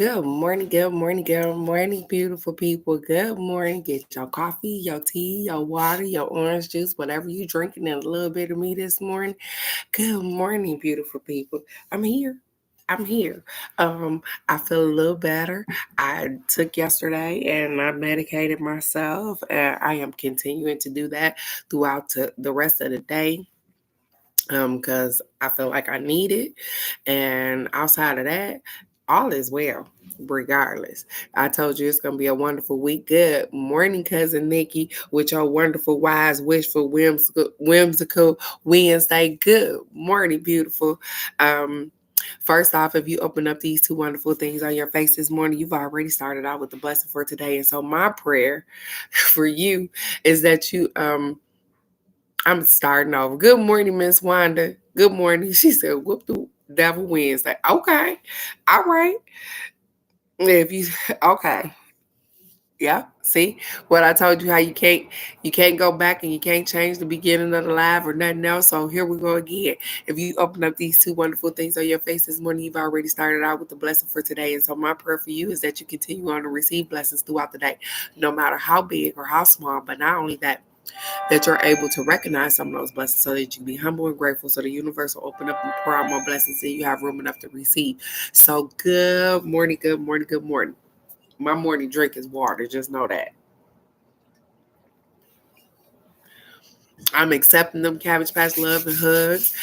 Good morning, beautiful people. Good morning. Get your coffee, your tea, your water, your orange juice, whatever you drinking, and a little bit of me this morning. Good morning, beautiful people. I'm here. I'm here. I feel a little better. I took yesterday and I medicated myself, and I am continuing to do that throughout the rest of the day. Because I feel like I need it. And outside of that, all is well, regardless. I told you it's gonna be a wonderful week. Good morning, cousin Nikki, with your wonderful, wise, wishful, whimsical Wednesday. Good morning, beautiful. Um, First off, if you open up these two wonderful things on your face this morning, you've already started out with the blessing for today. And so my prayer for you is that I'm starting over. Good morning, Miss Wanda. Good morning. She said, whoop the devil Wednesday. Okay. All right. If you okay. Yeah. See what I told you, how you can't go back and you can't change the beginning of the live or nothing else. So here we go again. If you open up these two wonderful things on your face this morning, you've already started out with the blessing for today. And so my prayer for you is that you continue on to receive blessings throughout the day, no matter how big or how small. But not only that you're able to recognize some of those blessings so that you can be humble and grateful, so the universe will open up and pour out more blessings and you have room enough to receive. So good morning, good morning, good morning. My morning drink is water. Just know that. I'm accepting them Cabbage Patch love and hugs.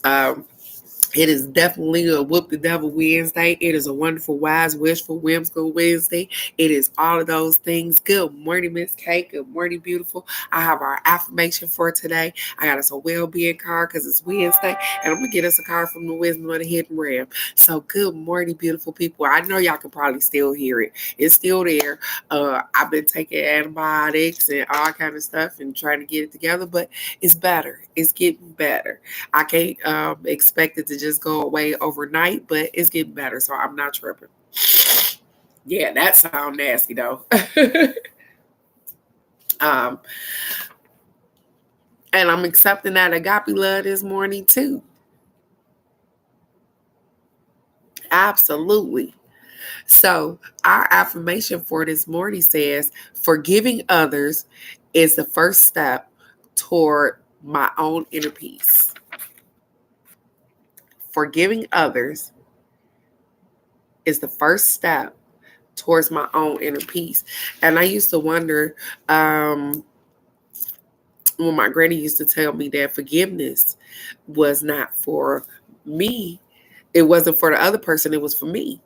Um, It is definitely a Whoop the Devil Wednesday. It is a wonderful, wise, wishful, whimsical Wednesday. It is all of those things. Good morning, Miss Kate. Good morning, beautiful. I have our affirmation for today. I got us a well-being card because it's Wednesday, and I'm going to get us a card from the Wisdom of the Hidden Realm. So good morning, beautiful people. I know y'all can probably still hear it. It's still there. I've been taking antibiotics and all kind of stuff and trying to get it together, but it's better. It's getting better. I can't expect it to just go away overnight, but it's getting better, so I'm not tripping. Yeah, that sounds nasty though. um, and I'm accepting that agape love this morning too. Absolutely. So our affirmation for this morning says, forgiving others is the first step toward my own inner peace. Forgiving others is the first step towards my own inner peace. And I used to wonder, when my granny used to tell me that forgiveness was not for me, it wasn't for the other person, it was for me.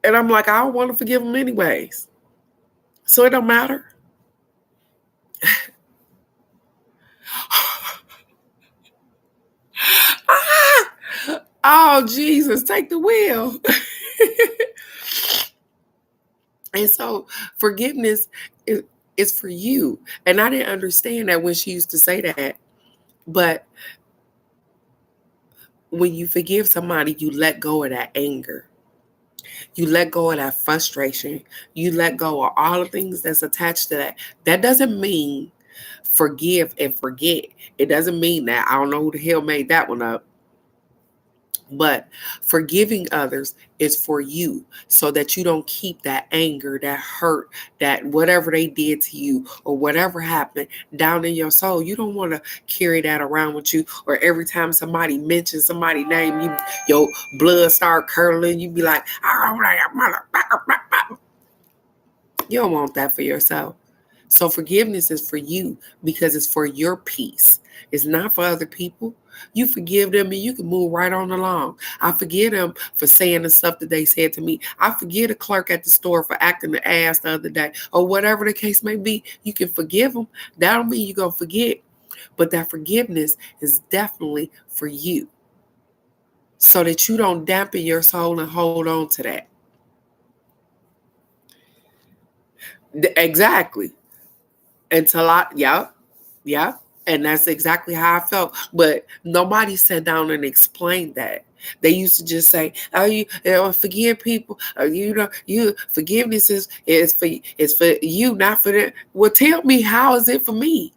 And I'm like, I don't want to forgive them anyways. So it don't matter. Ah! Oh, Jesus, take the wheel. And so forgiveness is for you. And I didn't understand that when she used to say that. But when you forgive somebody, you let go of that anger. You let go of that frustration. You let go of all the things that's attached to that. That doesn't mean forgive and forget. It doesn't mean that. I don't know who the hell made that one up. But forgiving others is for you so that you don't keep that anger, that hurt, that whatever they did to you or whatever happened down in your soul. You don't want to carry that around with you, or every time somebody mentions somebody's name, your blood start curdling. You be like, you don't want that for yourself. So forgiveness is for you because it's for your peace. It's not for other people. You forgive them and you can move right on along. I forgive them for saying the stuff that they said to me. I forgive the clerk at the store for acting the ass the other day, or whatever the case may be. You can forgive them. That don't mean you're going to forget. But that forgiveness is definitely for you so that you don't dampen your soul and hold on to that. Exactly. Until yeah. And that's exactly how I felt. But nobody sat down and explained that. They used to just say, "Oh, you forgive people. You forgiveness is for you, not for them." Well, tell me, how is it for me?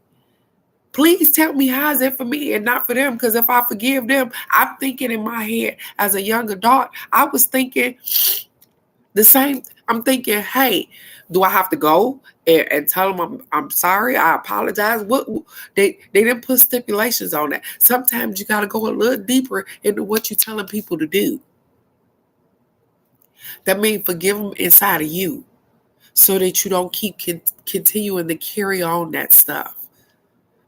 Please tell me, how is it for me and not for them? Because if I forgive them, I'm thinking in my head as a young adult, I was thinking, The same. I'm thinking, hey, do I have to go and tell them I'm sorry? I apologize. What they didn't put stipulations on that. Sometimes you got to go a little deeper into what you're telling people to do. That means forgive them inside of you, so that you don't keep continuing to carry on that stuff,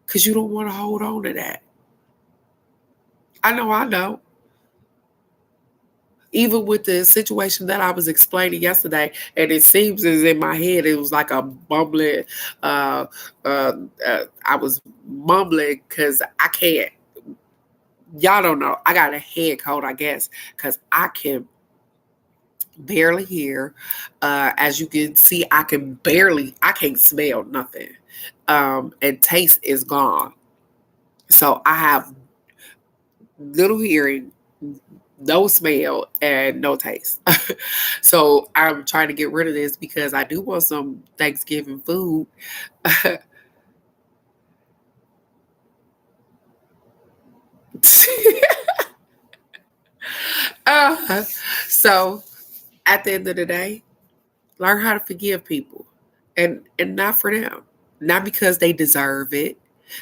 because you don't want to hold on to that. I know. I know. Even with the situation that I was explaining yesterday, and it seems as in my head it was like a mumbling. Uh, I was mumbling because I can't. Y'all don't know. I got a head cold, I guess, because I can barely hear. As you can see, I can't smell nothing. And taste is gone. So I have little hearing, no smell, and no taste. So I'm trying to get rid of this because I do want some Thanksgiving food. uh, so at the end of the day, learn how to forgive people, and not for them, not because they deserve it.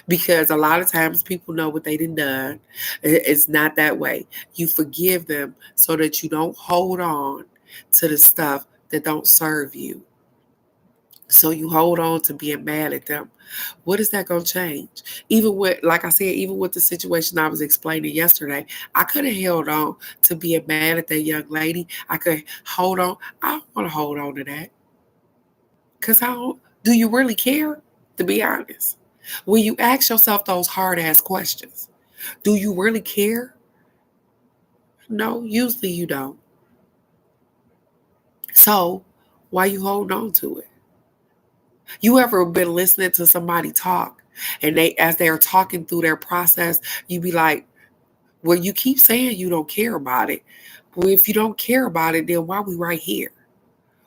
Because a lot of times people know what they done. It's not that way. You forgive them so that you don't hold on to the stuff that don't serve you. So you hold on to being mad at them. What is that going to change? Even with, like I said, even with the situation I was explaining yesterday, I could have held on to being mad at that young lady. I could hold on. I don't want to hold on to that. Because I don't, do you really care? To be honest. When you ask yourself those hard ass questions, do you really care? No, usually you don't. So why you hold on to it? You ever been listening to somebody talk, and they, as they're talking through their process, you be like, well, you keep saying you don't care about it. Well, if you don't care about it, then why we right here?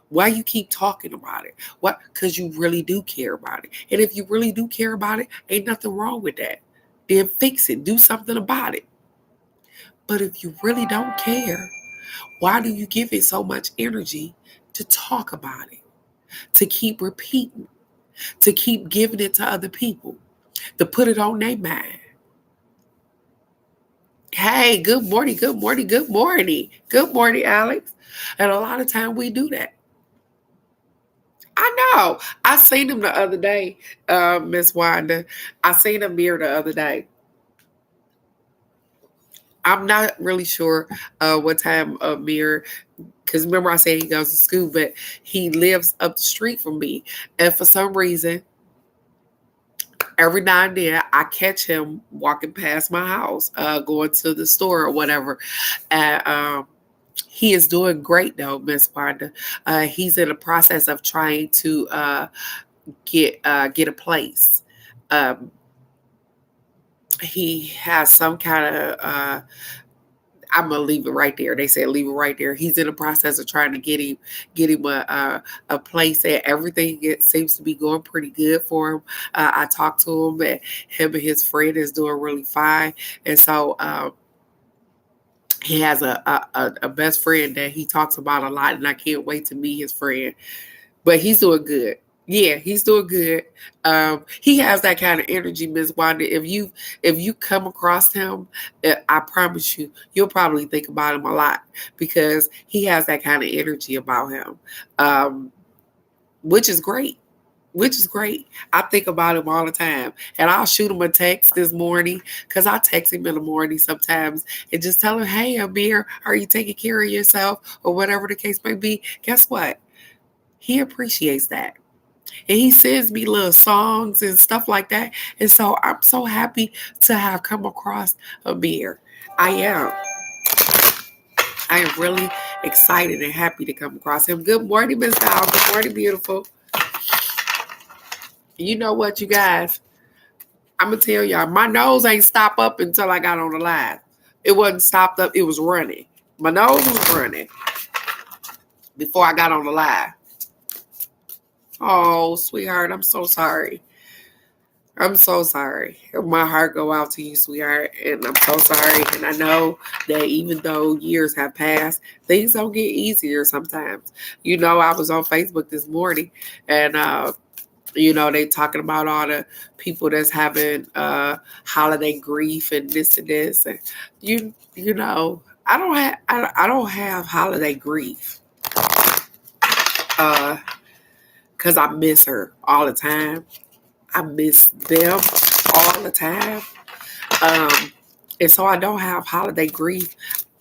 Why you keep talking about it? What? Because you really do care about it. And if you really do care about it, ain't nothing wrong with that. Then fix it. Do something about it. But if you really don't care, why do you give it so much energy to talk about it? To keep repeating, to keep giving it to other people, to put it on their mind. Hey, good morning, good morning, good morning. Good morning, Alex. And a lot of time we do that. I know. I seen him the other day, Miss Wanda. I seen him here the other day. I'm not really sure what time Mir, because remember I said he goes to school, but he lives up the street from me. And for some reason, every now and then I catch him walking past my house, going to the store or whatever. And he is doing great though, Miss Wanda. He's in the process of trying to get a place. Um, he has some kind of I'm gonna leave it right there. They said leave it right there. He's in the process of trying to get him a place, and everything seems to be going pretty good for him. I talked to him, and him and his friend is doing really fine, and so he has a best friend that he talks about a lot, and I can't wait to meet his friend. But he's doing good. Yeah, he's doing good. He has that kind of energy, Miss Wanda. If you come across him, I promise you, you'll probably think about him a lot because he has that kind of energy about him, um, which is great. Which is great. I think about him all the time, and I'll shoot him a text this morning because I text him in the morning sometimes and just tell him, "Hey, Amir, are you taking care of yourself?" or whatever the case may be. Guess what? He appreciates that. And he sends me little songs and stuff like that. And so I'm so happy to have come across Amir. I am. I am really excited and happy to come across him. Good morning, Miss Dow. Good morning, beautiful. You know what, you guys? I'm going to tell y'all, my nose ain't stopped up until I got on the live. It wasn't stopped up. It was running. My nose was running before I got on the live. Oh, sweetheart, I'm so sorry. I'm so sorry. My heart go out to you, sweetheart, and I'm so sorry. And I know that even though years have passed, things don't get easier sometimes. I was on Facebook this morning, and they talking about all the people that's having holiday grief and this and this, and I don't have holiday grief, because I miss her all the time. I miss them all the time. Um, and so I don't have holiday grief.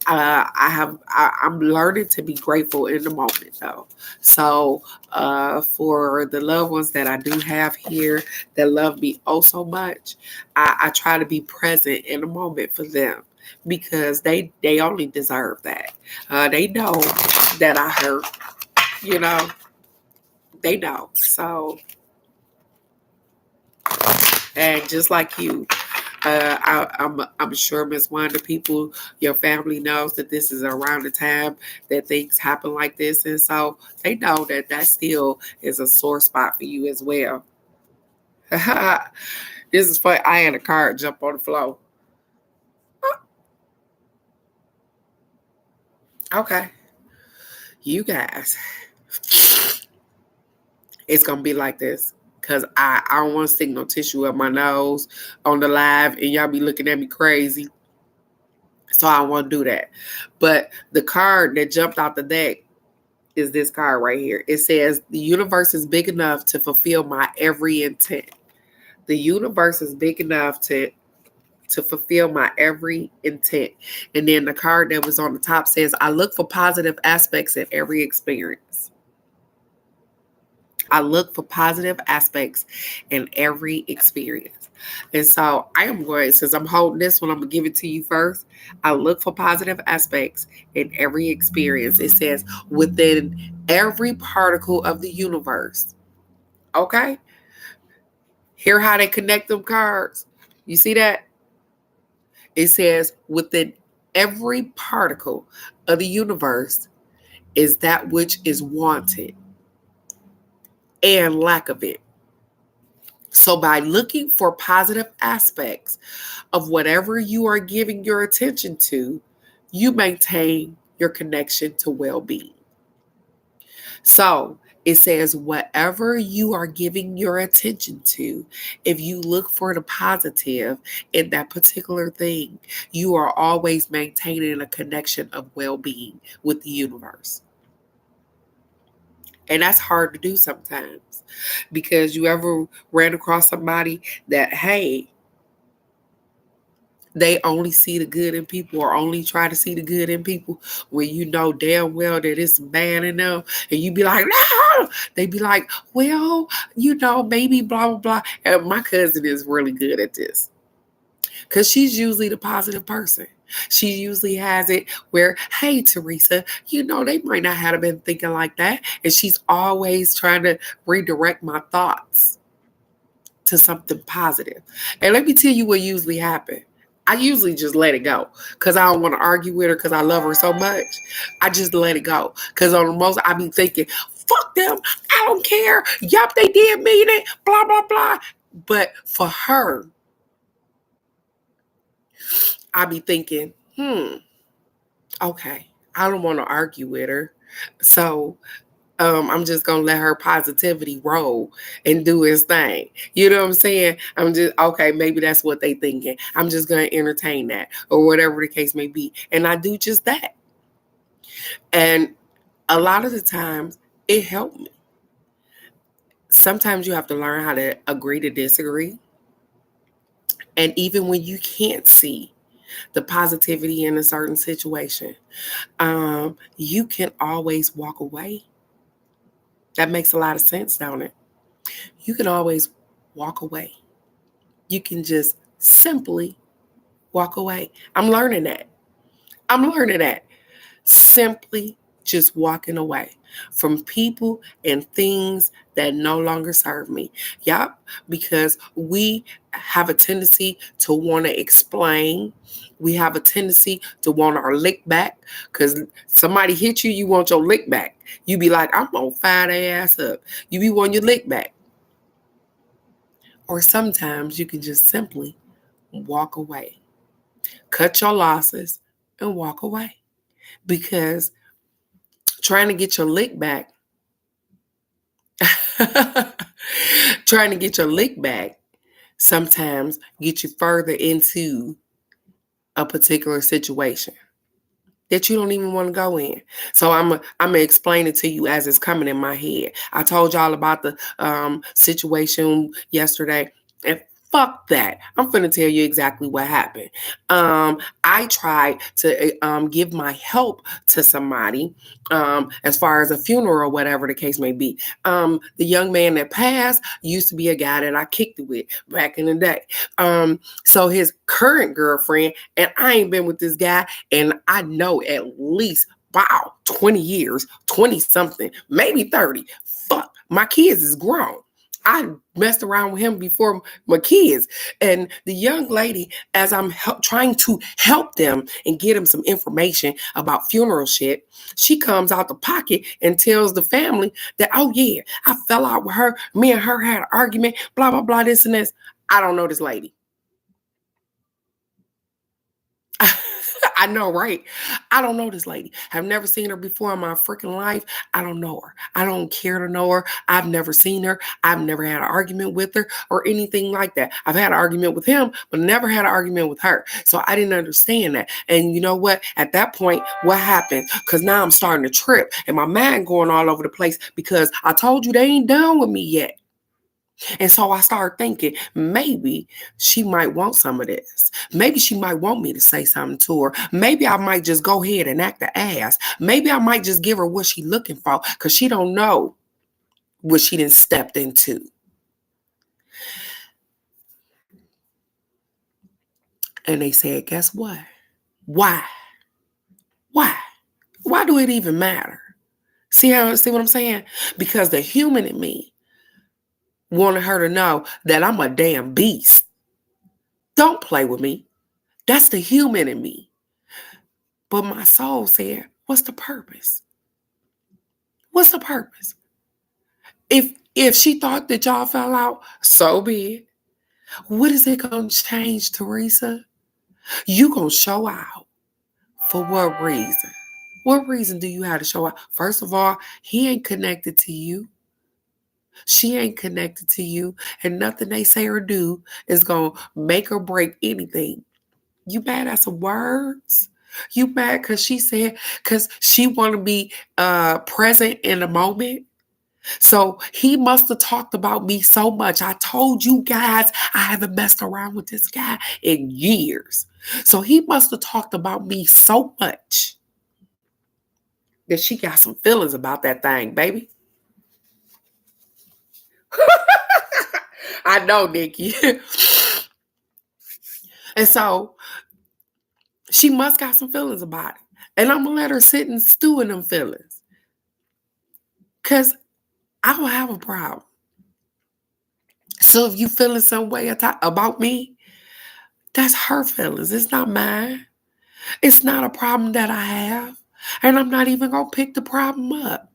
I'm learning to be grateful in the moment though. So for the loved ones that I do have here that love me oh so much, I try to be present in the moment for them because they only deserve that. They know that I hurt, you know, they know. So, and just like you, I'm sure Miss Wanda, people, your family knows that this is around the time that things happen like this, and so they know that that still is a sore spot for you as well. This is funny. I had a car jump on the floor. Okay, you guys, it's gonna be like this. Cause I don't want to stick no tissue up my nose on the live and y'all be looking at me crazy. So I won't do that. But the card that jumped out the deck is this card right here. It says, the universe is big enough to fulfill my every intent. The universe is big enough to fulfill my every intent. And then the card that was on the top says, I look for positive aspects in every experience. I look for positive aspects in every experience. And so I am going, since I'm holding this one, I'm going to give it to you first. I look for positive aspects in every experience. It says within every particle of the universe. Okay? Hear how they connect them cards? You see that? It says within every particle of the universe is that which is wanted and lack of it. So, by looking for positive aspects of whatever you are giving your attention to, you maintain your connection to well being. So, it says, whatever you are giving your attention to, if you look for the positive in that particular thing, you are always maintaining a connection of well being with the universe. And that's hard to do sometimes because you ever ran across somebody that, hey, they only see the good in people or only try to see the good in people when you know damn well that it's bad in them. And you be like, no, they be like, well, maybe blah, blah, blah. And my cousin is really good at this because she's usually the positive person. She usually has it where, hey, Teresa, they might not have been thinking like that. And she's always trying to redirect my thoughts to something positive. And let me tell you what usually happens. I usually just let it go because I don't want to argue with her because I love her so much. I just let it go because on the most I be thinking, fuck them, I don't care. Yup, they did mean it, blah, blah, blah. But for her, I be thinking, okay, I don't want to argue with her. So I'm just gonna let her positivity roll and do his thing. You know what I'm saying? I'm just okay, maybe that's what they thinking. I'm just gonna entertain that or whatever the case may be. And I do just that. And a lot of the times it helped me. Sometimes you have to learn how to agree to disagree. And even when you can't see the positivity in a certain situation, you can always walk away. That makes a lot of sense, don't it? You can always walk away. You can just simply walk away. I'm learning that. I'm learning that. Simply just walking away from people and things that no longer serve me. Yup, because we have a tendency to want to explain. We have a tendency to want our lick back because somebody hit you, you want your lick back. You be like, I'm going to fire their ass up. You be wanting your lick back. Or sometimes you can just simply walk away, cut your losses, and walk away. Because trying to get your lick back, trying to get your lick back sometimes get you further into a particular situation that you don't even want to go in. So I'm gonna explain it to you as it's coming in my head. I told y'all about the situation yesterday, and fuck that. I'm finna tell you exactly what happened. I tried to give my help to somebody as far as a funeral or whatever the case may be. The young man that passed used to be a guy that I kicked it with back in the day. So his current girlfriend, and I ain't been with this guy, and I know at least, wow, 20 years, 20 something, maybe 30. Fuck, my kids is grown. I messed around with him before my kids. And the young lady, as I'm trying to help them and get them some information about funeral shit, she comes out the pocket and tells the family that, oh yeah, I fell out with her. Me and her had an argument, blah, blah, blah, this and this. I don't know this lady. I know, right? I don't know this lady. I've never seen her before in my freaking life. I don't know her. I don't care to know her. I've never seen her. I've never had an argument with her or anything like that. I've had an argument with him, but never had an argument with her. So I didn't understand that. And you know what? At that point, what happened? Because now I'm starting to trip and my mind going all over the place because I told you they ain't done with me yet. And so I started thinking, maybe she might want some of this. Maybe she might want me to say something to her. Maybe I might just go ahead and act the ass. Maybe I might just give her what she's looking for because she don't know what she done stepped into. And they said, guess what? Why? Why? Why do it even matter? See what I'm saying? Because the human in me wanted her to know that I'm a damn beast. Don't play with me. That's the human in me. But my soul said, what's the purpose? What's the purpose? If she thought that y'all fell out, so be it. What is it going to change, Teresa? You going to show out. For what reason? What reason do you have to show out? First of all, he ain't connected to you. She ain't connected to you. And nothing they say or do is going to make or break anything. You mad at some words? You mad because she said, because she want to be present in the moment? So he must have talked about me so much. I told you guys I haven't messed around with this guy in years. So he must have talked about me so much that she got some feelings about that thing, baby. I know, Nikki. And so she must got some feelings about it. And I'm going to let her sit and stew in them feelings. Because I don't have a problem. So if you feeling some way about me, that's her feelings. It's not mine. It's not a problem that I have. And I'm not even going to pick the problem up.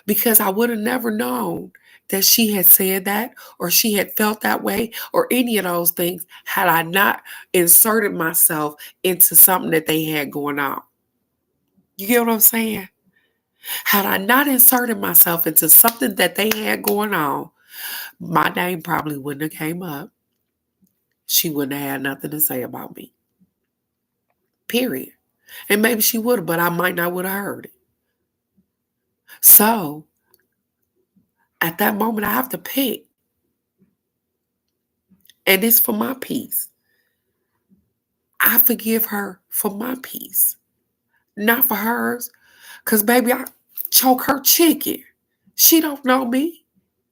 Because I would have never known that she had said that or she had felt that way or any of those things had I not inserted myself into something that they had going on. You get what I'm saying? Had I not inserted myself into something that they had going on, my name probably wouldn't have came up. She wouldn't have had nothing to say about me. Period. And maybe she would have, but I might not would have heard it. So at that moment, I have to pick. And it's for my peace. I forgive her for my peace, not for hers. Because, baby, I choke her chicken. She don't know me.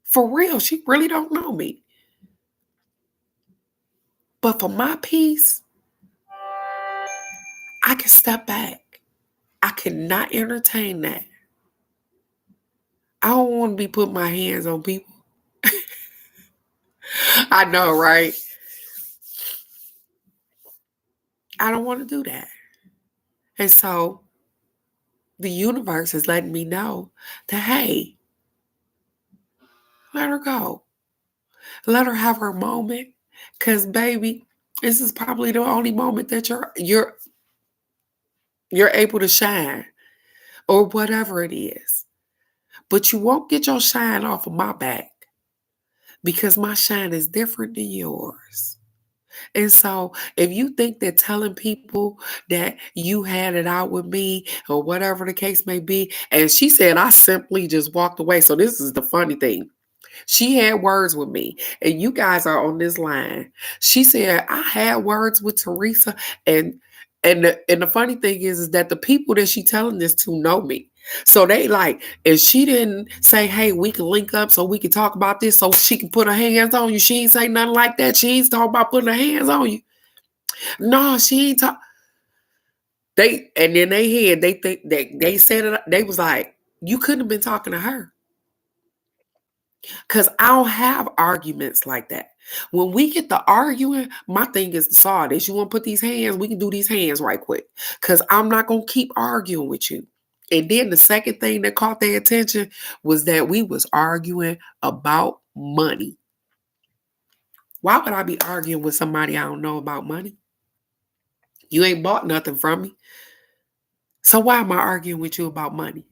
For real, she really don't know me. But for my peace, I can step back. I cannot entertain that. I don't want to be putting my hands on people. I know, right? I don't want to do that. And so the universe is letting me know that, hey, let her go. Let her have her moment. Cause baby, this is probably the only moment that you're able to shine or whatever it is. But you won't get your shine off of my back because my shine is different than yours. And so, if you think that telling people that you had it out with me or whatever the case may be, and she said, I simply just walked away. So, this is the funny thing. She had words with me, and you guys are on this line. She said, I had words with Teresa, and the funny thing is that the people that she telling this to know me. So they like, and she didn't say, hey, we can link up so we can talk about this so she can put her hands on you. She ain't say nothing like that. She ain't talking about putting her hands on you. No, she ain't talk. They and then they had they think they said it. They was like, you couldn't have been talking to her. Because I don't have arguments like that. When we get to arguing, my thing is to solve this. You want to put these hands? We can do these hands right quick. Because I'm not going to keep arguing with you. And then the second thing that caught their attention was that we was arguing about money. Why would I be arguing with somebody I don't know about money? You ain't bought nothing from me. So why am I arguing with you about money?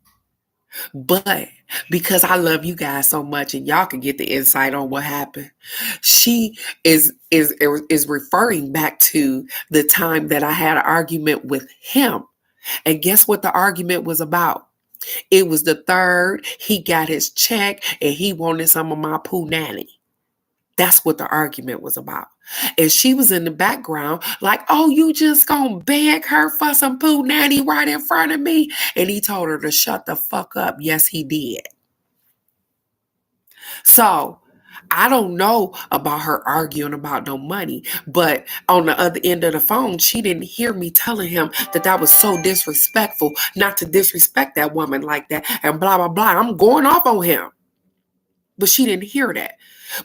But because I love you guys so much and y'all can get the insight on what happened, she is referring back to the time that I had an argument with him. And guess what the argument was about? It was the third. He got his check and he wanted some of my poo nanny. That's what the argument was about. And she was in the background like, oh, you just gonna beg her for some poo nanny right in front of me? And he told her to shut the fuck up. Yes, he did. So I don't know about her arguing about no money, but on the other end of the phone, she didn't hear me telling him that that was so disrespectful, not to disrespect that woman like that, and blah, blah, blah. I'm going off on him. But she didn't hear that.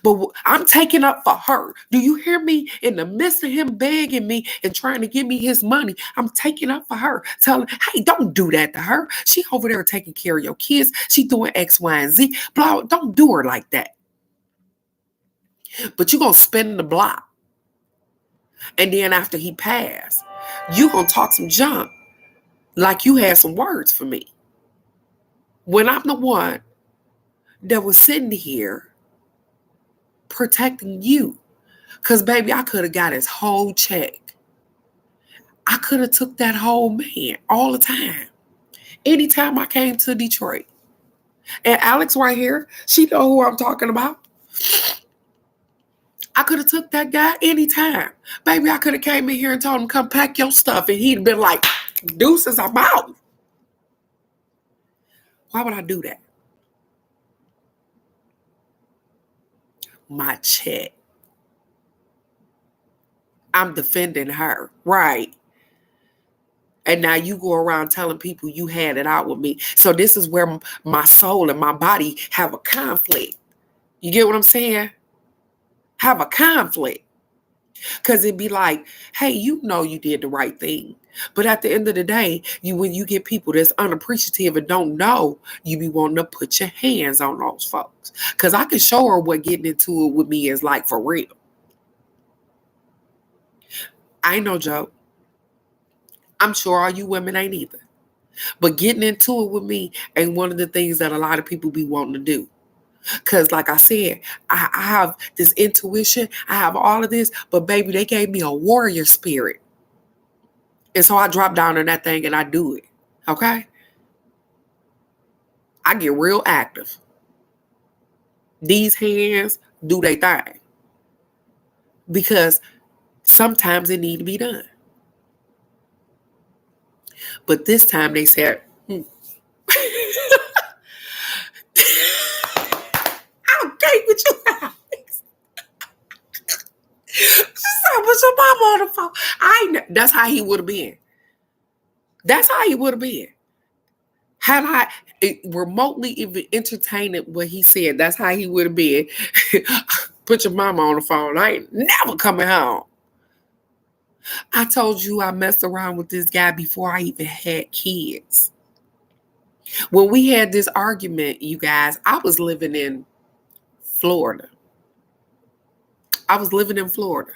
But I'm taking up for her. Do you hear me? In the midst of him begging me and trying to give me his money, I'm taking up for her. Telling, hey, don't do that to her. She over there taking care of your kids. She doing X, Y, and Z. Blah, don't do her like that. But you going to spin the block. And then after he passed, you going to talk some junk like you had some words for me. When I'm the one that was sitting here protecting you. Because, baby, I could have got his whole check. I could have took that whole man all the time. Anytime I came to Detroit. And Alex right here, she know who I'm talking about. I could have took that guy anytime. Baby, I could have came in here and told him, come pack your stuff. And he'd been like, deuces, I'm out. Why would I do that? My check. I'm defending her. Right. And now you go around telling people you had it out with me. So this is where my soul and my body have a conflict. You get what I'm saying? Have a conflict. Because it'd be like, hey, you know you did the right thing. But at the end of the day, when you get people that's unappreciative and don't know, you be wanting to put your hands on those folks. Because I can show her what getting into it with me is like for real. I ain't no joke. I'm sure all you women ain't either. But getting into it with me ain't one of the things that a lot of people be wanting to do. Because like I said, I have this intuition. I have all of this. But baby, they gave me a warrior spirit. And so I drop down on that thing and I do it. Okay? I get real active. These hands do their thing. Because sometimes it need to be done. But this time they said, I can't with you guys. She said, put your mama on the phone. That's how he would have been. That's how he would have been. Had I remotely even entertained what he said, that's how he would have been. Put your mama on the phone. I ain't never coming home. I told you I messed around with this guy before I even had kids. When we had this argument, you guys, I was living in Florida. I was living in Florida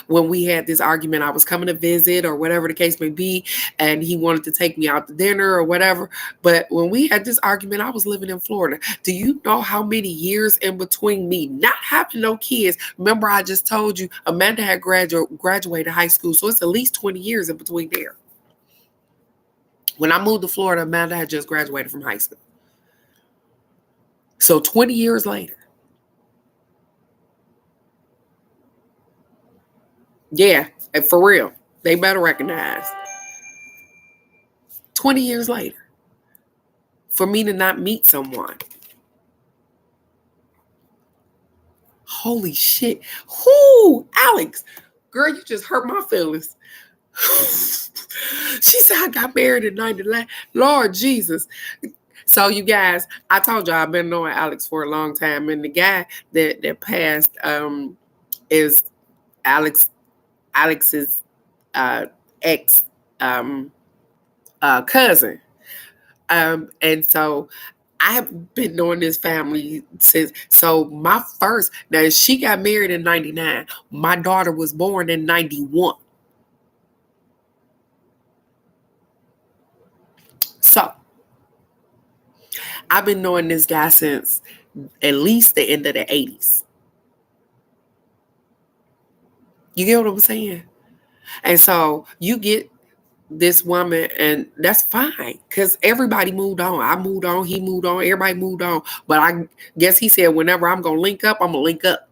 when we had this argument. I was coming to visit or whatever the case may be, and he wanted to take me out to dinner or whatever. But when we had this argument, I was living in Florida. Do you know how many years in between me not having no kids? Remember, I just told you Amanda had graduated high school, so it's at least 20 years in between there. When I moved to Florida, Amanda had just graduated from high school. So 20 years later. Yeah, for real. They better recognize. 20 years later. For me to not meet someone. Holy shit. Whoo, Alex. Girl, you just hurt my feelings. She said I got married in 99. Lord Jesus. So you guys, I told y'all I've been knowing Alex for a long time. And the guy that passed is Alex's ex cousin. And so I have been knowing this family since. So my first, now she got married in 99. My daughter was born in 91. So I've been knowing this guy since at least the end of the 80s. You get what I'm saying? And so you get this woman, and that's fine because everybody moved on. I moved on, he moved on, everybody moved on. But I guess he said whenever I'm gonna link up, I'm gonna link up.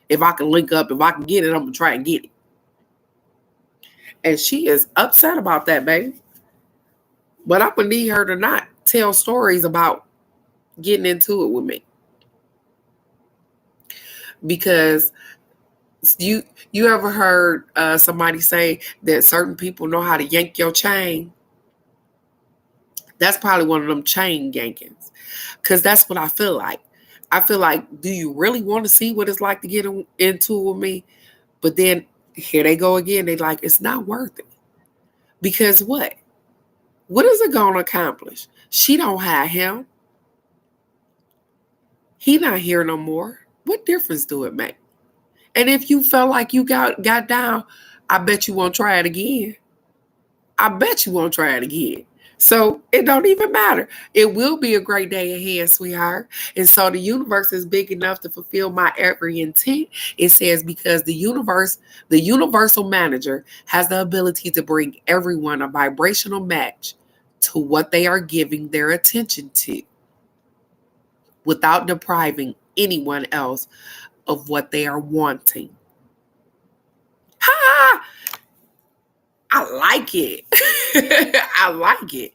If I can link up, if I can get it, I'm gonna try and get it. And she is upset about that, baby. But I'm gonna need her to not tell stories about getting into it with me. Because you ever heard somebody say that certain people know how to yank your chain? That's probably one of them chain yankings. Because that's what I feel like. I feel like, do you really want to see what it's like to get into it with me? But then here they go again. They like, it's not worth it. Because what? What is it going to accomplish? She don't have him. He not here no more. What difference do it make? And if you felt like you got down, I bet you won't try it again. I bet you won't try it again. So it don't even matter. It will be a great day ahead, sweetheart. And so the universe is big enough to fulfill my every intent. It says because the universal manager has the ability to bring everyone a vibrational match to what they are giving their attention to without depriving anyone else of what they are wanting. Ha! I like it. I like it.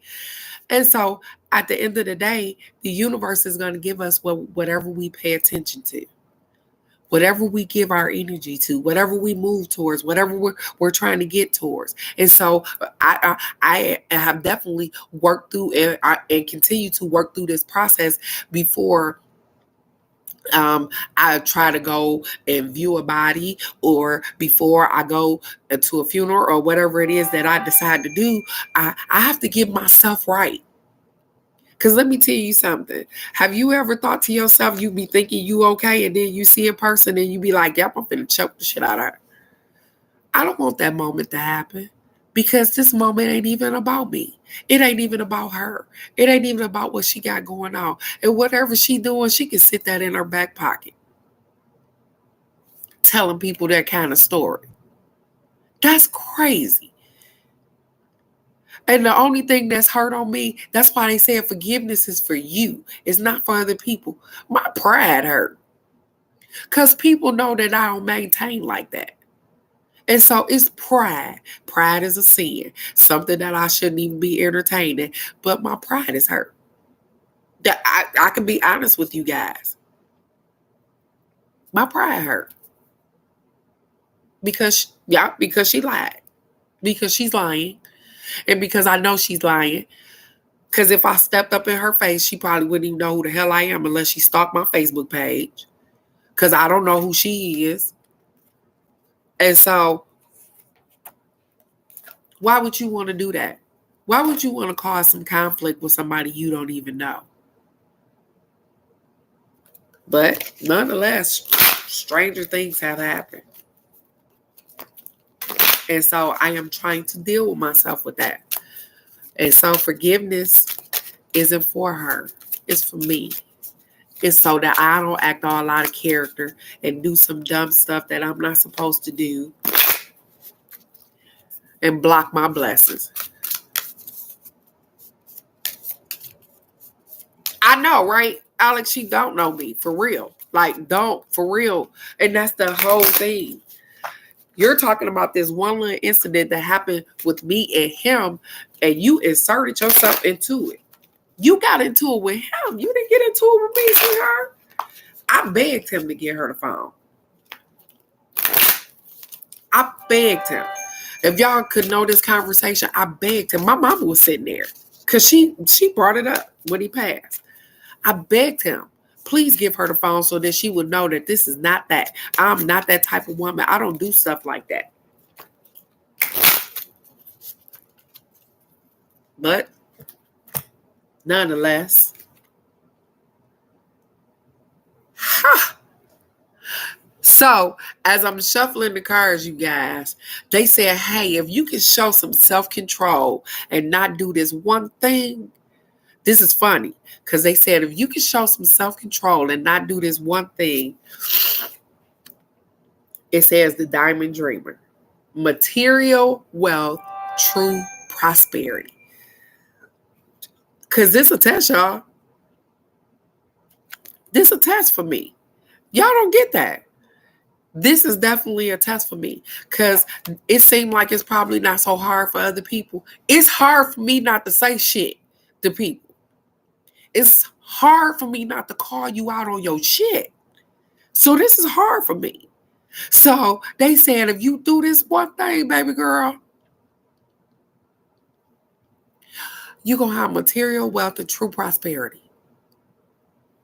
And so at the end of the day, the universe is going to give us whatever we pay attention to, whatever we give our energy to, whatever we move towards, whatever we're trying to get towards. And so I have definitely worked through and continue to work through this process before I try to go and view a body, or before I go to a funeral or whatever it is that I decide to do. I have to get myself right. Because let me tell you something. Have you ever thought to yourself, you be thinking you okay, and then you see a person and you be like, yep, I'm finna choke the shit out of her. I don't want that moment to happen. Because this moment ain't even about me. It ain't even about her. It ain't even about what she got going on. And whatever she doing, she can sit that in her back pocket. Telling people that kind of story. That's crazy. And the only thing that's hurt on me, that's why they said forgiveness is for you. It's not for other people. My pride hurt. Because people know that I don't maintain like that. And so it's pride. Pride is a sin, something that I shouldn't even be entertaining. But my pride is hurt. I can be honest with you guys. My pride hurt. Because she lied. Because she's lying. And because I know she's lying. Because if I stepped up in her face, she probably wouldn't even know who the hell I am unless she stalked my Facebook page. Because I don't know who she is. And so why would you want to do that? Why would you want to cause some conflict with somebody you don't even know? But nonetheless, stranger things have happened. And so I am trying to deal with myself with that. And so forgiveness isn't for her. It's for me. It's so that I don't act all out of character and do some dumb stuff that I'm not supposed to do and block my blessings. I know, right? Alex, she don't know me for real. Like, don't, for real. And that's the whole thing. You're talking about this one little incident that happened with me and him, and you inserted yourself into it. You got into it with him. You didn't get into it with me, sweetheart. I begged him to get her the phone. I begged him. If y'all could know this conversation, I begged him. My mama was sitting there because she brought it up when he passed. I begged him, please give her the phone so that she would know that this is not that. I'm not that type of woman. I don't do stuff like that. But nonetheless, so as I'm shuffling the cards, you guys, they said, hey, if you can show some self-control and not do this one thing, this is funny because they said, if you can show some self-control and not do this one thing, it says the Diamond Dreamer, material wealth, true prosperity. Because this a test, y'all. This a test for me. Y'all don't get that. This is definitely a test for me because it seemed like it's probably not so hard for other people. It's hard for me not to say shit to people. It's hard for me not to call you out on your shit. So this is hard for me. So they said, if you do this one thing, baby girl, you're going to have material wealth and true prosperity.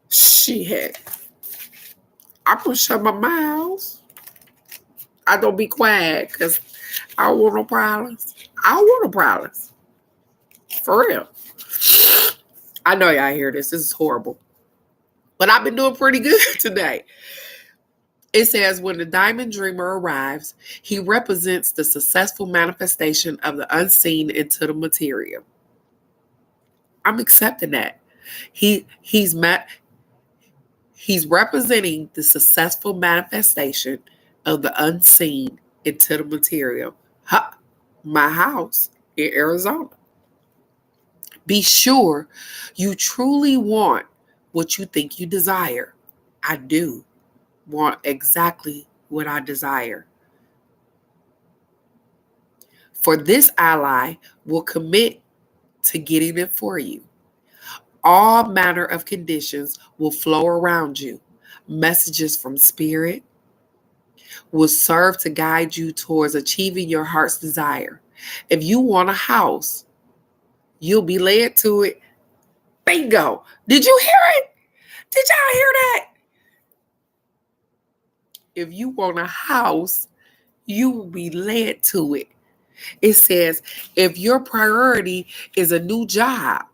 Shit. I'm going to shut my mouth. I don't be quiet because I don't want no problems. I don't want no problems. For real. I know y'all hear this. This is horrible. But I've been doing pretty good today. It says, when the Diamond Dreamer arrives, he represents the successful manifestation of the unseen into the material. I'm accepting that. He's representing the successful manifestation of the unseen into the material. My house in Arizona. Be sure you truly want what you think you desire. I do want exactly what I desire. For this ally will commit to getting it for you. All manner of conditions will flow around you. Messages from spirit will serve to guide you towards achieving your heart's desire. If you want a house, you'll be led to it. Bingo. Did you hear it? Did y'all hear that? If you want a house, you will be led to it. It says, if your priority is a new job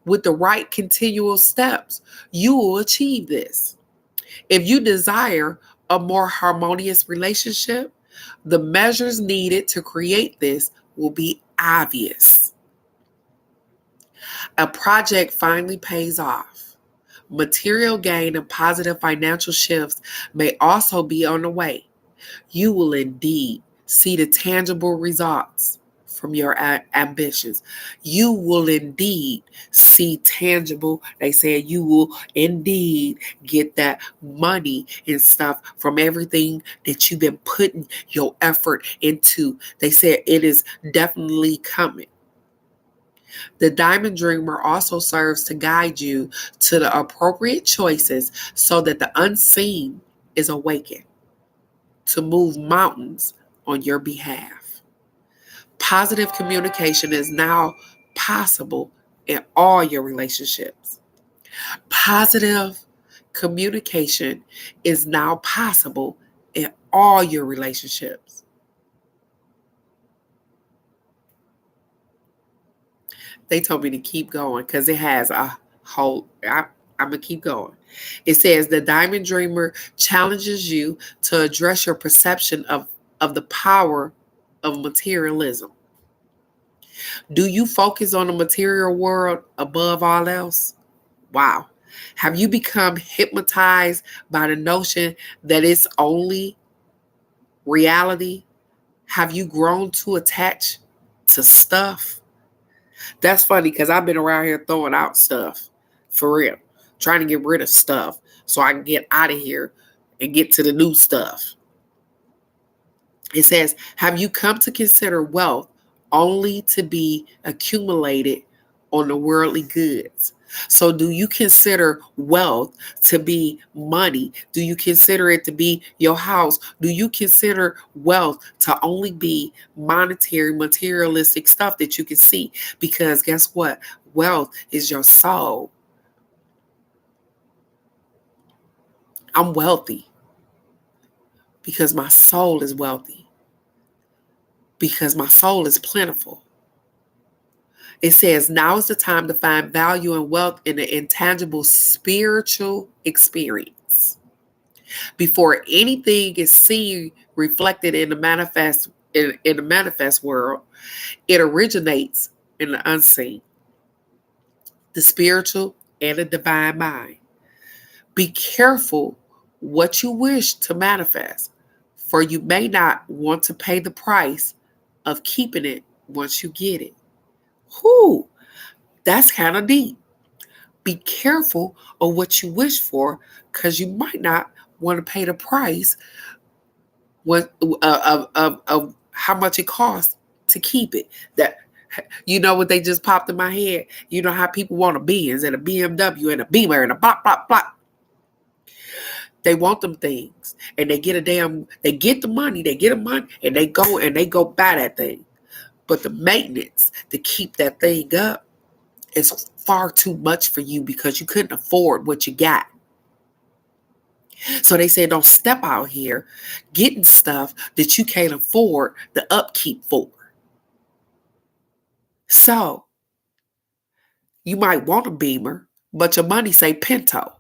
with the right continual steps, you will achieve this. If you desire a more harmonious relationship, the measures needed to create this will be obvious. A project finally pays off. Material gain and positive financial shifts may also be on the way. You will indeed see the tangible results from your ambitions. You will indeed see tangible. They said you will indeed get that money and stuff from everything that you've been putting your effort into. They said it is definitely coming. The Diamond Dreamer also serves to guide you to the appropriate choices so that the unseen is awakened to move mountains on your behalf. Positive communication is now possible in all your relationships. Positive communication is now possible in all your relationships. They told me to keep going because it has a whole, I'm going to keep going. It says the Diamond Dreamer challenges you to address your perception of the power of materialism. Do you focus on the material world above all else? Wow. Have you become hypnotized by the notion that it's only reality? Have you grown too attached to stuff? That's funny because I've been around here throwing out stuff for real, trying to get rid of stuff so I can get out of here and get to the new stuff. It says, have you come to consider wealth only to be accumulated on the worldly goods? So, do you consider wealth to be money? Do you consider it to be your house? Do you consider wealth to only be monetary, materialistic stuff that you can see? Because guess what? Wealth is your soul. I'm wealthy because my soul is wealthy, because my soul is plentiful. It says, now is the time to find value and wealth in the intangible spiritual experience. Before anything is seen reflected in the manifest world, it originates in the unseen, the spiritual and the divine mind. Be careful what you wish to manifest, for you may not want to pay the price of keeping it once you get it. Whew, that's kind of deep. Be careful of what you wish for, because you might not want to pay the price of how much it costs to keep it. That, you know what they just popped in my head? You know how people want a Benz and a BMW and a Beamer and a blah blah blah. They want them things, and they get the money, and they go buy that thing. But the maintenance to keep that thing up is far too much for you because you couldn't afford what you got. So they say don't step out here getting stuff that you can't afford the upkeep for. So you might want a Beamer, but your money say Pinto.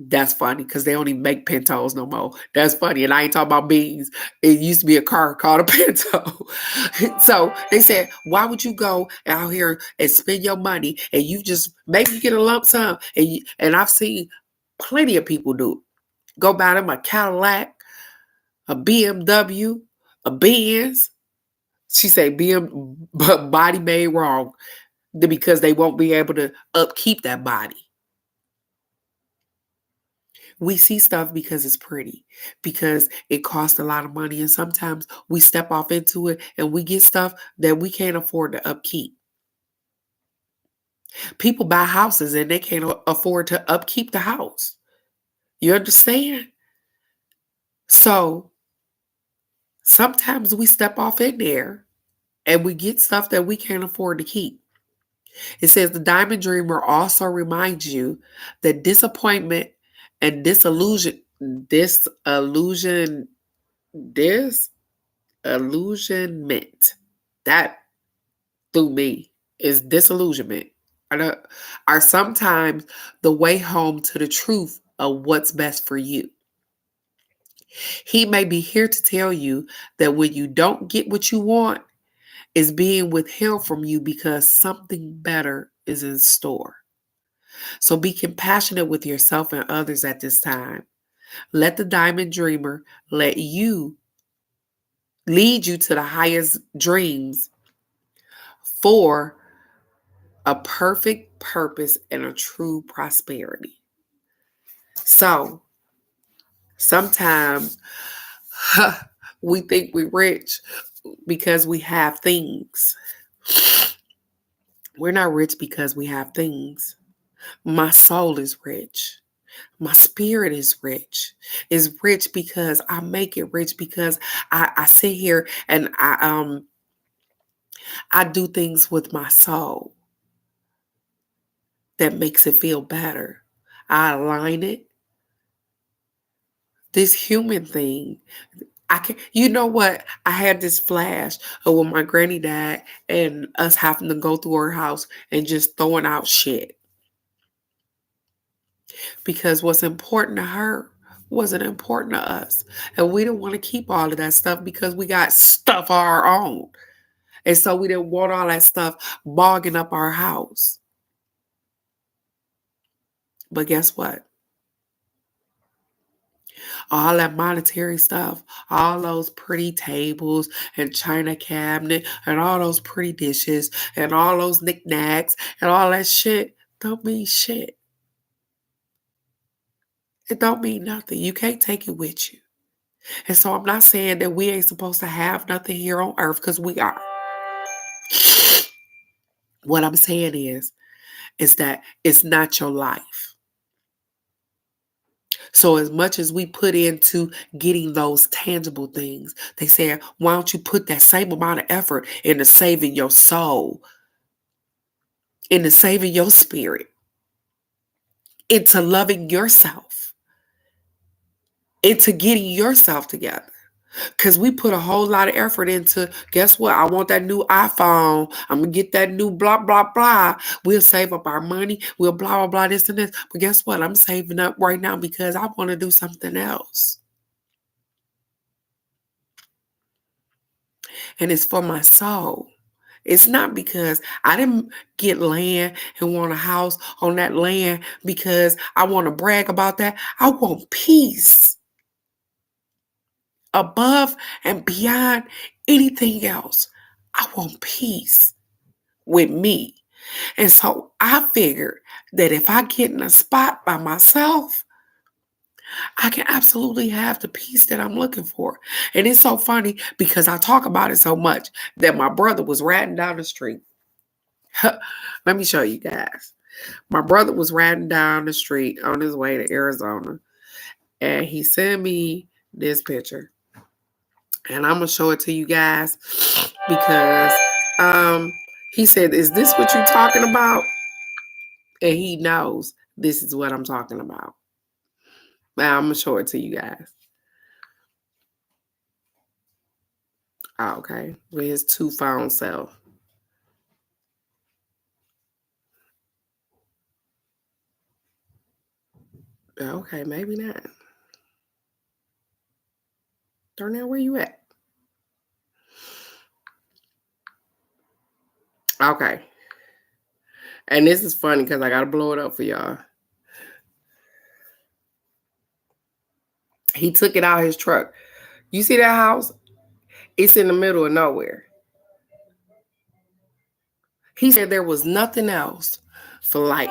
That's funny because they don't even make Pintos no more. That's funny. And I ain't talking about beans. It used to be a car called a Pinto. So they said, why would you go out here and spend your money and you just maybe get a lump sum? And I've seen plenty of people do it. Go buy them a Cadillac, a BMW, a Benz. She said body made wrong because they won't be able to upkeep that body. We see stuff because it's pretty, because it costs a lot of money. And sometimes we step off into it and we get stuff that we can't afford to upkeep. People buy houses and they can't afford to upkeep the house. You understand? So sometimes we step off in there and we get stuff that we can't afford to keep. It says the Diamond Dreamer also reminds you that disappointment and disillusionment, that through me is disillusionment, are sometimes the way home to the truth of what's best for you. He may be here to tell you that when you don't get what you want, it's being withheld from you because something better is in store. So be compassionate with yourself and others at this time. Let the Diamond Dreamer lead you to the highest dreams for a perfect purpose and a true prosperity. So sometimes we think we're rich because we have things. We're not rich because we have things. My soul is rich. My spirit is rich. Is rich because I make it rich because I sit here and I do things with my soul that makes it feel better. I align it. This human thing. I can, you know what? I had this flash of when my granny died and us having to go through her house and just throwing out shit. because what's important to her wasn't important to us. And we didn't want to keep all of that stuff because we got stuff of our own. And so we didn't want all that stuff bogging up our house. But guess what? All that monetary stuff, all those pretty tables and china cabinet and all those pretty dishes and all those knickknacks and all that shit don't mean shit. It don't mean nothing. You can't take it with you. And so I'm not saying that we ain't supposed to have nothing here on earth, because we are. What I'm saying is that it's not your life. So as much as we put into getting those tangible things, they say, why don't you put that same amount of effort into saving your soul, into saving your spirit, into loving yourself, into getting yourself together? Because we put a whole lot of effort into, guess what? I want that new iPhone. I'm going to get that new blah, blah, blah. We'll save up our money. We'll blah, blah, blah, this and this. But guess what? I'm saving up right now because I want to do something else. And it's for my soul. It's not because I didn't get land and want a house on that land because I want to brag about that. I want peace above and beyond anything else. I want peace with me. And so I figured that if I get in a spot by myself, I can absolutely have the peace that I'm looking for. And it's so funny because I talk about it so much that my brother was riding down the street. Let me show you guys. My brother was riding down the street on his way to Arizona, and he sent me this picture. And I'm going to show it to you guys because he said, is this what you're talking about? And he knows this is what I'm talking about. Now I'm going to show it to you guys. Oh, okay. With his 2 phone self. Okay, maybe not. Darnell, where you at? Okay. And this is funny because I got to blow it up for y'all. He took it out of his truck. You see that house? It's in the middle of nowhere. He said there was nothing else for like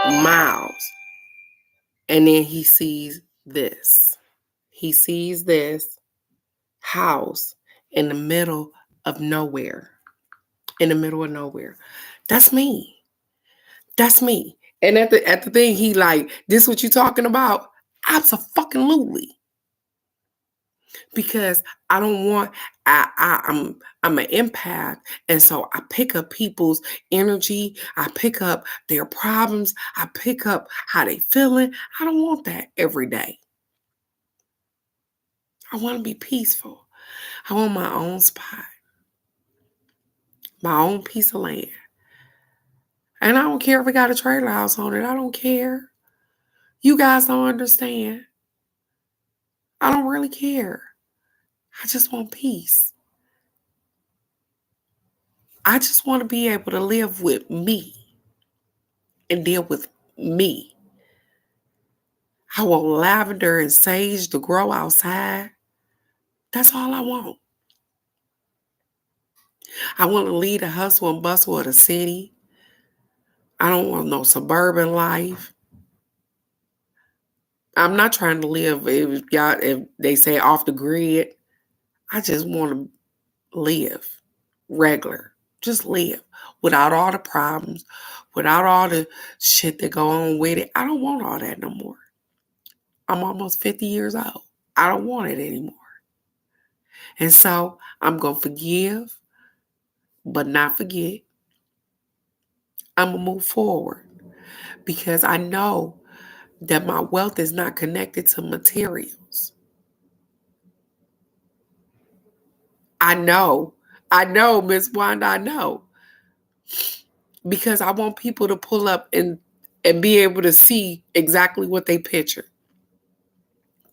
miles. And then he sees this. He sees this house in the middle of nowhere. In the middle of nowhere. That's me. That's me. And at the thing, he like, this what you talking about? Absolutely. Because I don't want, I'm an empath, and so I pick up people's energy, I pick up their problems, I pick up how they feeling. I don't want that every day. I want to be peaceful. I want my own spot, my own piece of land. And I don't care if we got a trailer house on it. I don't care. You guys don't understand. I don't really care. I just want peace. I just want to be able to live with me and deal with me. I want lavender and sage to grow outside. That's all I want. I want to lead the hustle and bustle of the city. I don't want no suburban life. I'm not trying to live, if they say off the grid. I just want to live regular. Just live without all the problems, without all the shit that go on with it. I don't want all that no more. I'm almost 50 years old. I don't want it anymore. And so I'm going to forgive, but not forget. I'm going to move forward because I know that my wealth is not connected to materials. I know, Miss Wanda, I know. Because I want people to pull up and and be able to see exactly what they picture.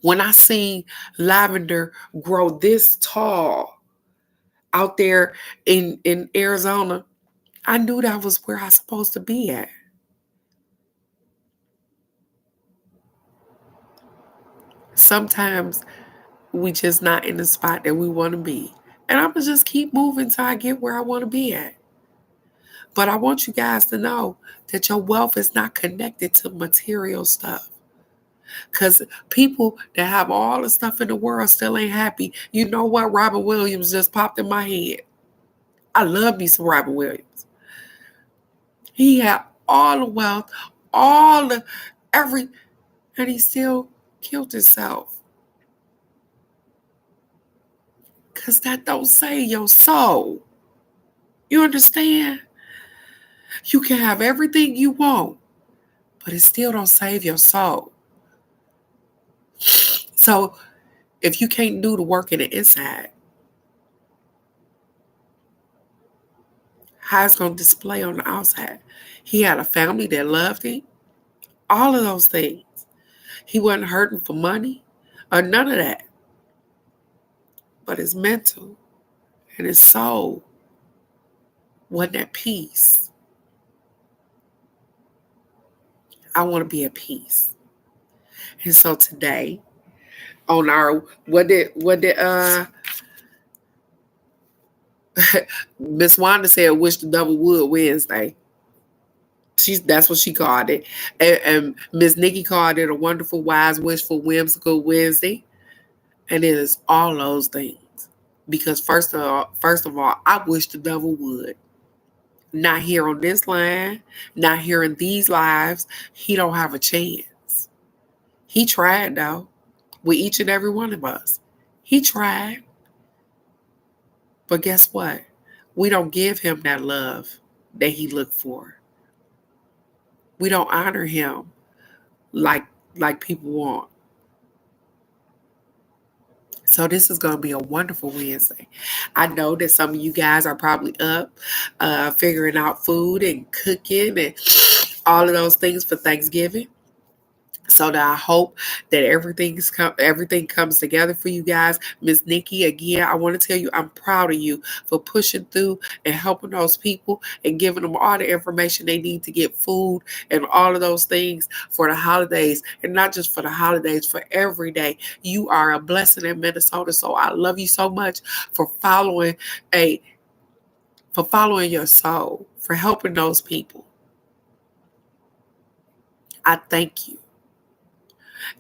When I see lavender grow this tall out there in Arizona, I knew that was where I was supposed to be at. Sometimes we just not in the spot that we want to be. And I'm going to just keep moving till I get where I want to be at. But I want you guys to know that your wealth is not connected to material stuff. Because people that have all the stuff in the world still ain't happy. You know what? Robin Williams just popped in my head. I love me some Robin Williams. He had all the wealth, all the every, and he still killed himself. Because that don't save your soul. You understand? You can have everything you want, but it still don't save your soul. So if you can't do the work in the inside, how it's going to display on the outside? He had a family that loved him. All of those things. He wasn't hurting for money or none of that. But his mental and his soul wasn't at peace. I want to be at peace. And so today, on our what did Miss Wanda said, wish the devil would Wednesday. That's what she called it. And Miss Nikki called it a wonderful, wise, wishful, whimsical Wednesday. And it is all those things. Because first of all, I wish the devil would. Not here on this line, not here in these lives. He don't have a chance. He tried though, with each and every one of us. He tried. But guess what? We don't give him that love that he looked for. We don't honor him like people want. So this is going to be a wonderful Wednesday. I know that some of you guys are probably up figuring out food and cooking and all of those things for Thanksgiving. So that I hope that everything comes together for you guys. Miss Nikki, again, I want to tell you I'm proud of you for pushing through and helping those people and giving them all the information they need to get food and all of those things for the holidays. And not just for the holidays, for every day. You are a blessing in Minnesota. So I love you so much for following your soul, for helping those people. I thank you.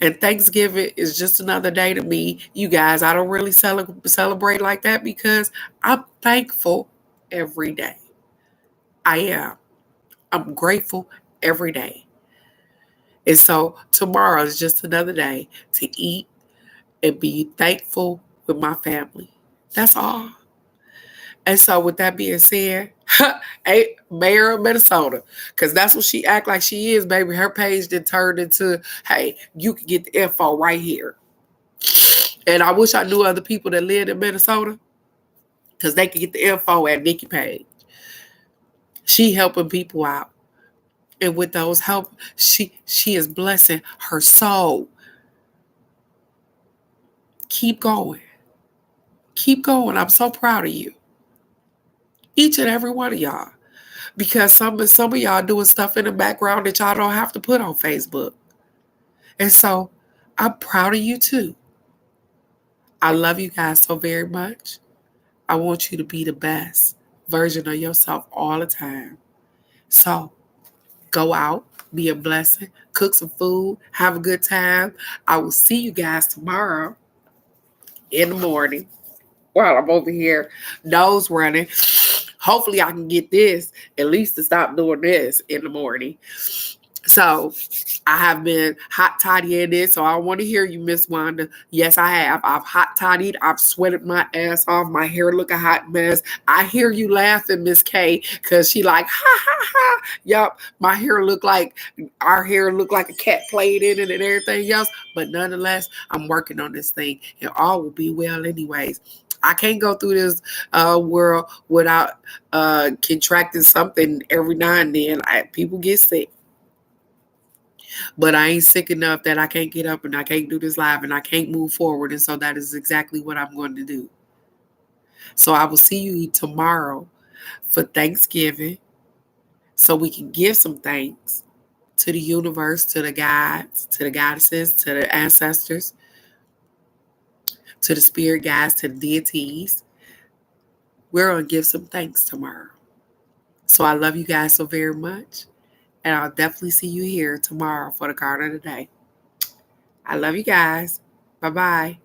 And Thanksgiving is just another day to me. You guys, I don't really celebrate like that because I'm thankful every day. I am. I'm grateful every day. And so tomorrow is just another day to eat and be thankful with my family. That's all. And so with that being said, hey, Mayor of Minnesota, because that's what she act like she is, baby. Her page then turned into, hey, you can get the info right here. And I wish I knew other people that lived in Minnesota because they could get the info at Nikki page. She helping people out. And with those help, she is blessing her soul. Keep going. Keep going. I'm so proud of you. Each and every one of y'all. Because some of y'all doing stuff in the background that y'all don't have to put on Facebook. And so I'm proud of you too. I love you guys so very much. I want you to be the best version of yourself all the time. So go out, be a blessing, cook some food, have a good time. I will see you guys tomorrow in the morning while I'm over here nose running. Hopefully I can get this at least to stop doing this in the morning. So I have been hot toddying it, so I want to hear you, Miss Wanda. Yes, I have. I've hot toddied. I've sweated my ass off. My hair look a hot mess. I hear you laughing, Miss K, because she like, ha, ha, ha. Yup, our hair look like a cat played in it and everything else. But nonetheless, I'm working on this thing, and all will be well anyways. I can't go through this world without contracting something every now and then. People get sick. But I ain't sick enough that I can't get up and I can't do this live and I can't move forward. And so that is exactly what I'm going to do. So I will see you tomorrow for Thanksgiving so we can give some thanks to the universe, to the gods, to the goddesses, to the ancestors, to the spirit guides, to the deities. We're going to give some thanks tomorrow. So I love you guys so very much. And I'll definitely see you here tomorrow for the card of the day. I love you guys. Bye-bye.